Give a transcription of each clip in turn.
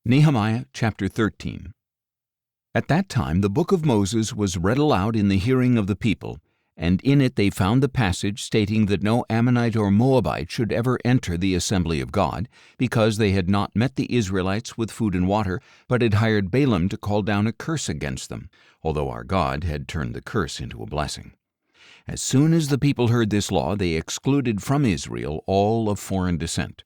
Nehemiah chapter 13. At that time the book of Moses was read aloud in the hearing of the people, and in it they found the passage stating that no Ammonite or Moabite should ever enter the assembly of God, because they had not met the Israelites with food and water, but had hired Balaam to call down a curse against them, although our God had turned the curse into a blessing. As soon as the people heard this law, they excluded from Israel all of foreign descent.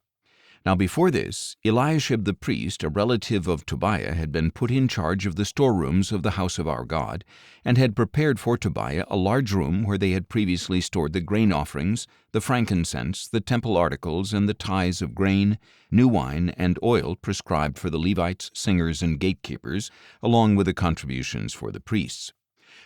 Now before this, Eliashib the priest, a relative of Tobiah, had been put in charge of the storerooms of the house of our God, and had prepared for Tobiah a large room where they had previously stored the grain offerings, the frankincense, the temple articles, and the tithes of grain, new wine, and oil prescribed for the Levites, singers, and gatekeepers, along with the contributions for the priests.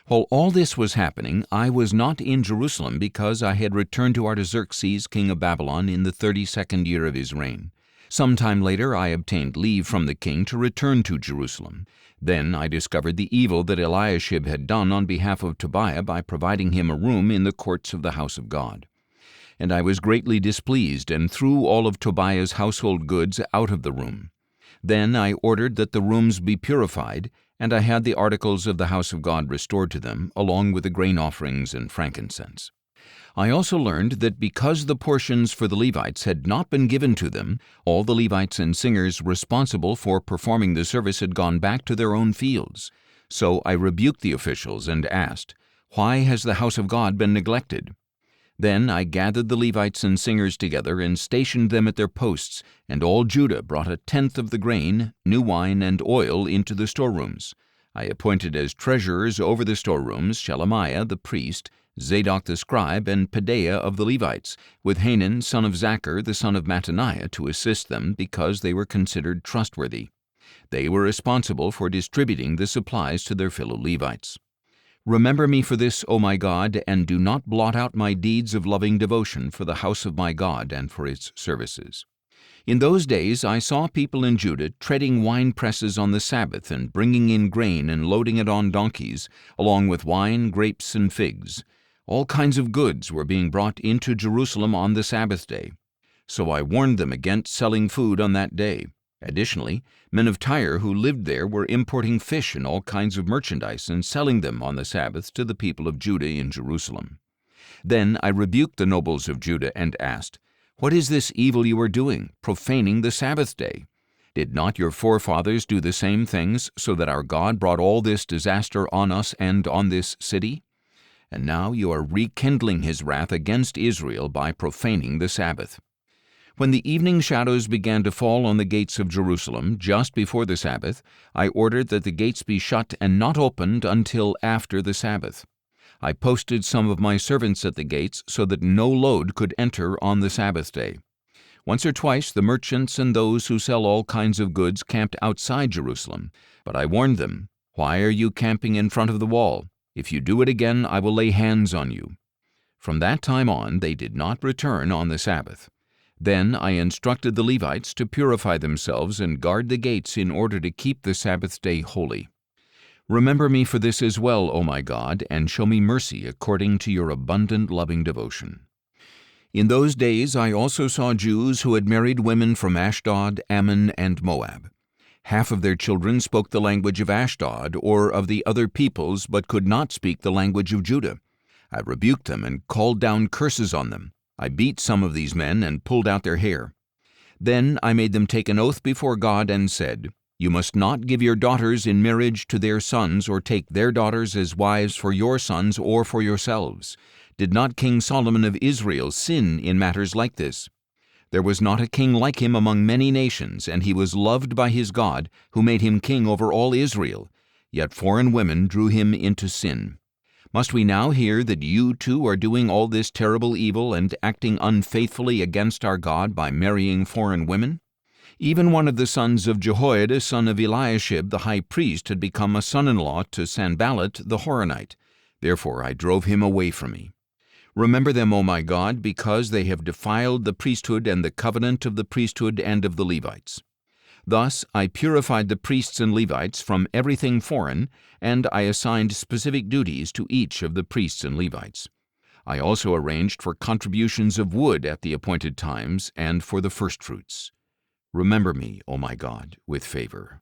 While all this was happening, I was not in Jerusalem, because I had returned to Artaxerxes, king of Babylon, in the 32nd year of his reign. Some time later I obtained leave from the king to return to Jerusalem. Then I discovered the evil that Eliashib had done on behalf of Tobiah by providing him a room in the courts of the house of God. And I was greatly displeased, and threw all of Tobiah's household goods out of the room. Then I ordered that the rooms be purified, and I had the articles of the house of God restored to them, along with the grain offerings and frankincense. I also learned that because the portions for the Levites had not been given to them, all the Levites and singers responsible for performing the service had gone back to their own fields. So I rebuked the officials and asked, "Why has the house of God been neglected?" Then I gathered the Levites and singers together and stationed them at their posts, and all Judah brought 1/10 of the grain, new wine, and oil into the storerooms. I appointed as treasurers over the storerooms Shelemiah the priest, Zadok the scribe, and Pedaiah of the Levites, with Hanan son of Zachar the son of Mattaniah to assist them, because they were considered trustworthy. They were responsible for distributing the supplies to their fellow Levites. Remember me for this, O my God, and do not blot out my deeds of loving devotion for the house of my God and for its services. In those days I saw people in Judah treading wine presses on the Sabbath, and bringing in grain and loading it on donkeys, along with wine, grapes, and figs. All kinds of goods were being brought into Jerusalem on the Sabbath day. So I warned them against selling food on that day. Additionally, men of Tyre who lived there were importing fish and all kinds of merchandise and selling them on the Sabbath to the people of Judah in Jerusalem. Then I rebuked the nobles of Judah and asked, "What is this evil you are doing, profaning the Sabbath day? Did not your forefathers do the same things, so that our God brought all this disaster on us and on this city? And now you are rekindling his wrath against Israel by profaning the Sabbath." When the evening shadows began to fall on the gates of Jerusalem, just before the Sabbath, I ordered that the gates be shut and not opened until after the Sabbath. I posted some of my servants at the gates so that no load could enter on the Sabbath day. Once or twice the merchants and those who sell all kinds of goods camped outside Jerusalem, but I warned them, "Why are you camping in front of the wall? If you do it again, I will lay hands on you." From that time on they did not return on the Sabbath. Then I instructed the Levites to purify themselves and guard the gates in order to keep the Sabbath day holy. Remember me for this as well, O my God, and show me mercy according to your abundant loving devotion. In those days I also saw Jews who had married women from Ashdod, Ammon, and Moab. Half of their children spoke the language of Ashdod or of the other peoples, but could not speak the language of Judah. I rebuked them and called down curses on them. I beat some of these men and pulled out their hair. Then I made them take an oath before God and said, "You must not give your daughters in marriage to their sons, or take their daughters as wives for your sons or for yourselves. Did not King Solomon of Israel sin in matters like this? There was not a king like him among many nations, and he was loved by his God, who made him king over all Israel. Yet foreign women drew him into sin. Must we now hear that you too are doing all this terrible evil and acting unfaithfully against our God by marrying foreign women?" Even one of the sons of Jehoiada, son of Eliashib, the high priest, had become a son-in-law to Sanballat the Horonite. Therefore I drove him away from me. Remember them, O my God, because they have defiled the priesthood and the covenant of the priesthood and of the Levites. Thus I purified the priests and Levites from everything foreign, and I assigned specific duties to each of the priests and Levites. I also arranged for contributions of wood at the appointed times and for the firstfruits. Remember me, O my God, with favor.